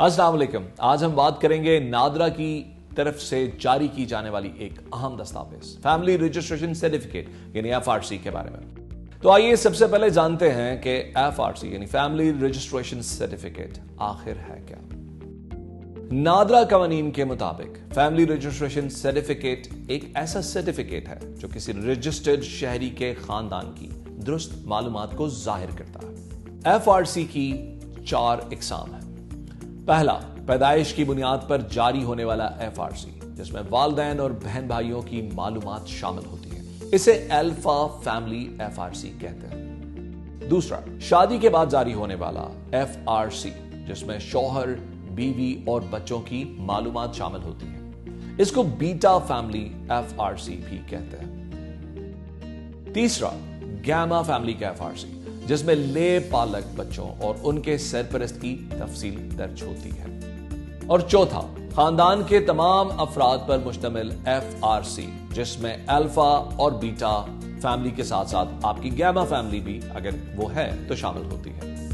अस्सलाम वालेकुम। आज हम बात करेंगे नादरा की तरफ से जारी की जाने वाली एक अहम दस्तावेज फैमिली रजिस्ट्रेशन सर्टिफिकेट यानी एफआरसी के बारे में। तो आइए सबसे पहले जानते हैं कि एफआरसी यानी फैमिली रजिस्ट्रेशन सर्टिफिकेट आखिर है क्या। नादरा कवानीन के मुताबिक फैमिली रजिस्ट्रेशन सर्टिफिकेट एक ऐसा सर्टिफिकेट है जो किसी रजिस्टर्ड शहरी के खानदान की दुरुस्त मालूमात को जाहिर करता है। एफआरसी की 4 इकसाम है। पहला, पैदाइश की बुनियाद पर जारी होने वाला एफआरसी जिसमें वालिदैन और बहन भाइयों की मालूमात शामिल होती है, इसे अल्फा फैमिली एफआरसी कहते हैं। दूसरा, शादी के बाद जारी होने वाला एफआरसी जिसमें शौहर, बीवी और बच्चों की मालूमात शामिल होती है, इसको बीटा फैमिली एफआरसी भी कहते हैं। तीसरा, गैमा फैमिली का एफआरसी जिसमें ले पालक बच्चों और उनके सरपरस्त की तफसील दर्ज होती है। और चौथा, खानदान के तमाम अफराद पर मुश्तमिल एफआरसी जिसमें अल्फा और बीटा फैमिली के साथ साथ आपकी गैमा फैमिली भी अगर वो है तो शामिल होती है।